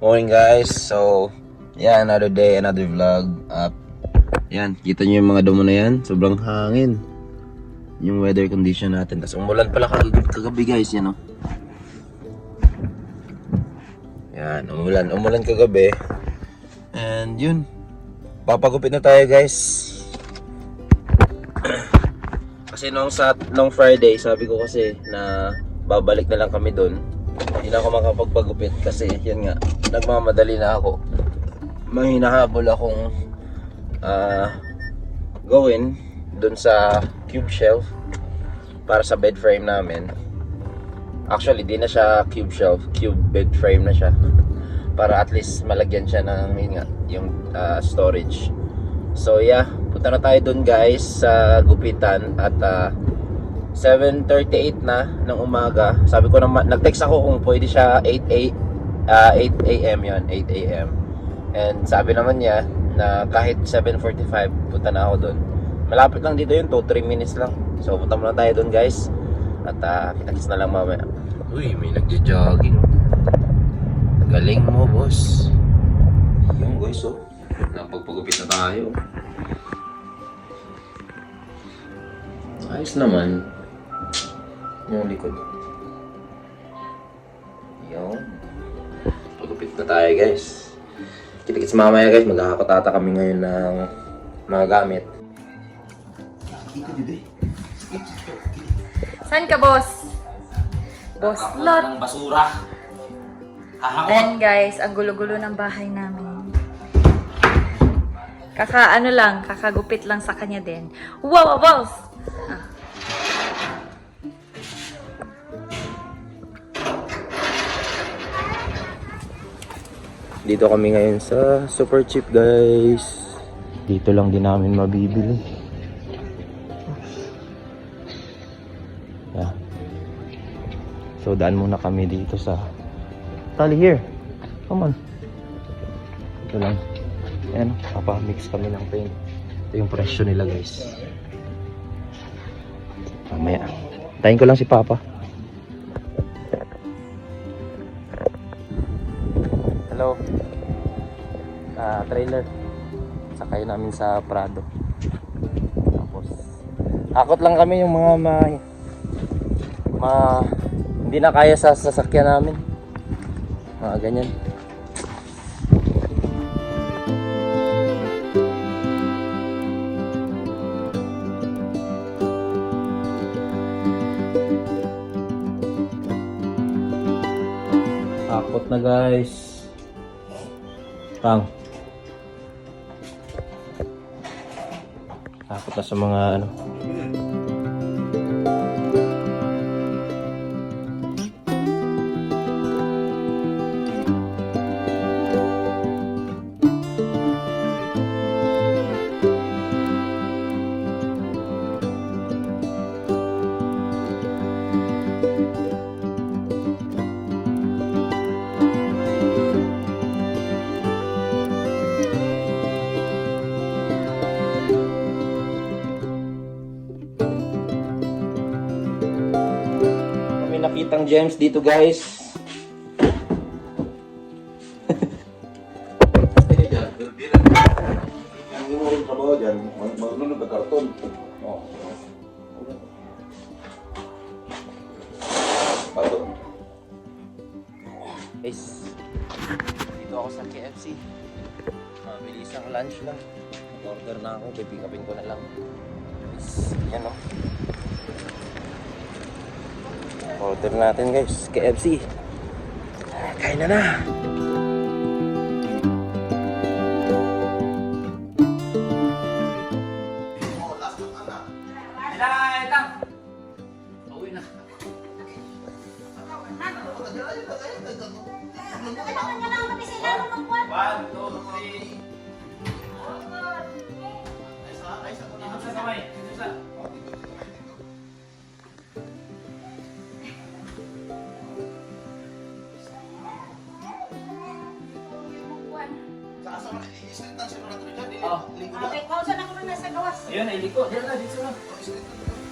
Morning guys, so yeah, another day, another vlog. Yan, kita nyo yung mga damo na yan, sobrang hangin yung weather condition natin. Tapos umulan pala kagabi guys, yan o. Yan, umulan kagabi. And yun, papagupit na tayo guys. Kasi nung Friday, sabi ko kasi na babalik na lang kami doon. Hindi na ako makapagpagupit kasi yan nga, nagmamadali na ako. May hinahabol akong gawin dun sa cube shelf para sa bed frame namin. Actually, di na siya cube shelf, cube bed frame na siya. Para at least malagyan siya ng yung storage. So yeah, punta na tayo dun guys sa gupitan at 7:38 na ng umaga. Sabi ko naman, nag-text ako kung pwede siya 8 a.m. yun, 8 a.m. And sabi naman niya na kahit 7:45 punta na ako doon. Malapit lang dito yun, 2-3 minutes lang. So punta muna tayo doon guys. At kita-kits na lang mamaya. Uy, may nagja-jogging. Galing mo boss. Yung guys oh, napagpagupit na tayo. Ayos naman yung likod. Yung pagupit na tayo guys. Kita-kits mamaya guys, maghahakot-ata kami ngayon ng mga gamit. Saan ka, boss? Boss Lot. Ng basura. Ayan guys, ang gulo-gulo ng bahay namin. Kakagupit lang sa kanya din. Wow, boss! Dito kami ngayon sa Super Cheap guys. Dito lang din namin mabibili. Yeah. So daan muna kami dito sa Tali here. Come on. Ito lang. Ayan, papamix kami ng paint. Ito yung presyo nila guys. Mamaya. Tayin ko lang si Papa. Hello. Trailer. Sakay namin sa Prado. Tapos akot lang kami yung mga hindi na kaya sa sasakyan namin. Mga ganyan. Akot na guys. Pang. Akot na sa mga ano. Nakitang gems dito guys. Ang trabaho dyan, maglunod na karton. Guys, dito ako sa KFC. Mabilis ang lunch lang. Order na ako, pipikapin ko na lang. Guys, yan o. Order natin guys, KFC. Kain na. Okay, pausa na ko na sa gawas. Ayun, ay liko. Diyan na, dito na.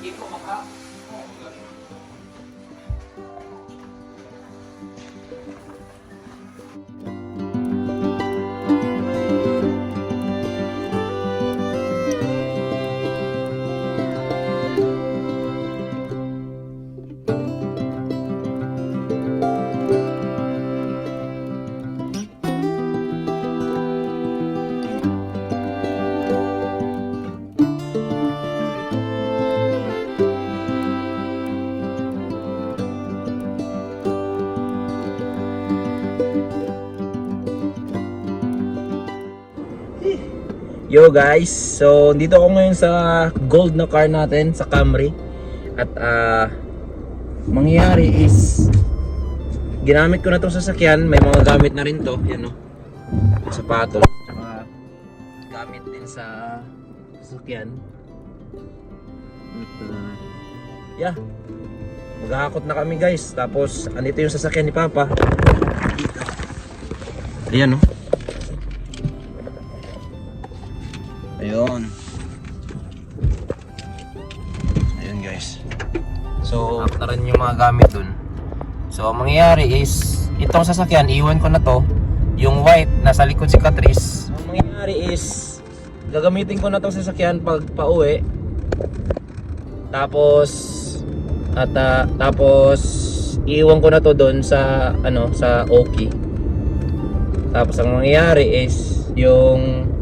Liko maka. Yo guys, so dito ako ngayon sa gold na car natin, sa Camry. At mangyayari is ginamit ko na itong sasakyan, may mga gamit na rin to, yan o, sapatos, tsaka gamit din sa sasakyan. At yeah, maghahakot na kami guys, tapos andito yung sasakyan ni Papa. Ayan o. Ayun. Ayun guys. So, na rin yung mga gamit dun. So, ang mangyayari is itong sasakyan, iwan ko na to. Yung white, nasa likod si Catrice. Ang mangyayari is gagamitin ko na tong sasakyan pag pauwi. Tapos tapos iwan ko na to doon sa sa Oki. Tapos ang mangyayari is yung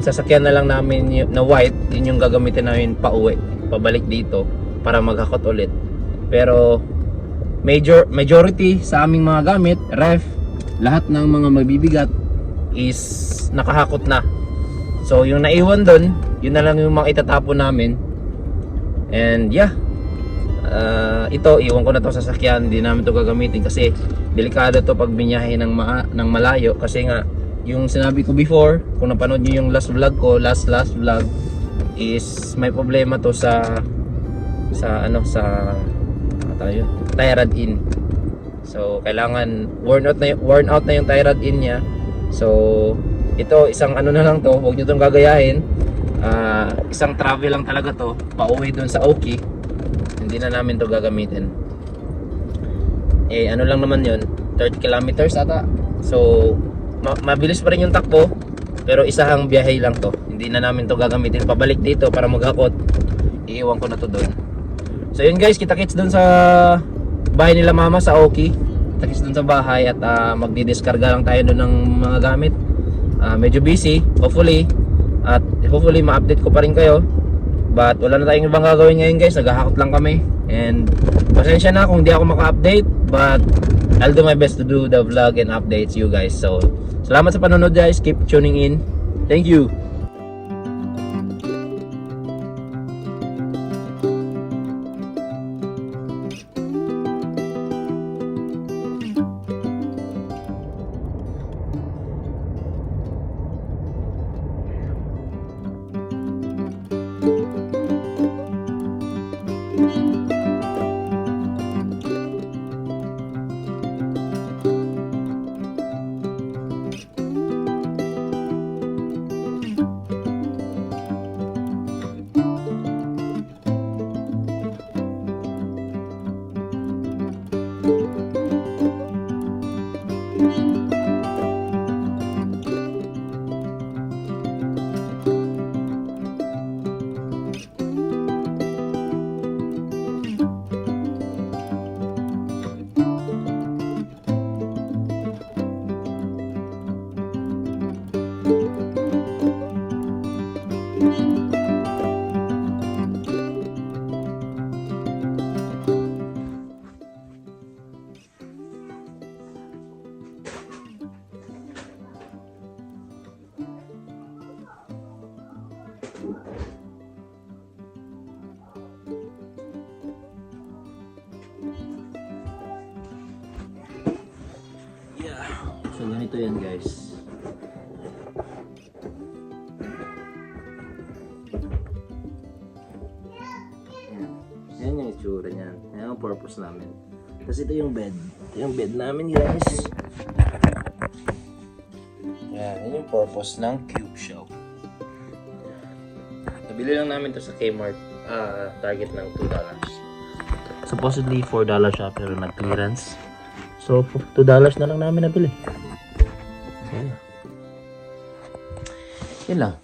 sasakyan na lang namin na white, yun yung gagamitin namin pauwi, pabalik dito para maghakot ulit. Pero majority sa aming mga gamit, ref, lahat ng mga mabibigat is nakahakot na. So yung naiwan doon, yun na lang yung mga itatapon namin. And yeah, ito iwan ko na to sa sasakyan, hindi namin to gagamitin kasi delikado to pag binyahe ng malayo. Kasi nga yung sinabi ko before, kung napanood nyo yung last vlog ko, last vlog, is may problema to sa tie rod in. So kailangan worn out na yung tie rod in niya. So ito isang na lang to, huwag nyo itong gagayahin. Isang travel lang talaga to, pauwi dun sa Oki. Hindi na namin to gagamitin. Lang naman yun, 30 kilometers ata. So mabilis pa rin yung takbo, pero isahang biyahe lang to. Hindi na namin to gagamitin pabalik dito para maghakot. Iiwan ko na to doon. So yun guys, kita-kits doon sa bahay nila mama sa Oki. Kita-kits doon sa bahay at magdi-discarga lang tayo doon ng mga gamit. Medyo busy, hopefully ma-update ko pa rin kayo. But wala na tayong ibang gagawin ngayon guys, naghahakot lang kami. And pasensya na kung hindi ako maka-update, but I'll do my best to do the vlog and updates you guys. So salamat sa panonood guys, keep tuning in. Thank you. So ganito yan guys. Yan yung itsura niyan. Yan ang purpose namin. Tapos ito yung bed. Ito yung bed namin guys. Yan yung purpose ng cube shell. Nabili lang namin to sa Kmart. Target ng $2. Supposedly $4 siya pero nag-clearance. So $2 na lang namin nabili. So, yun lang.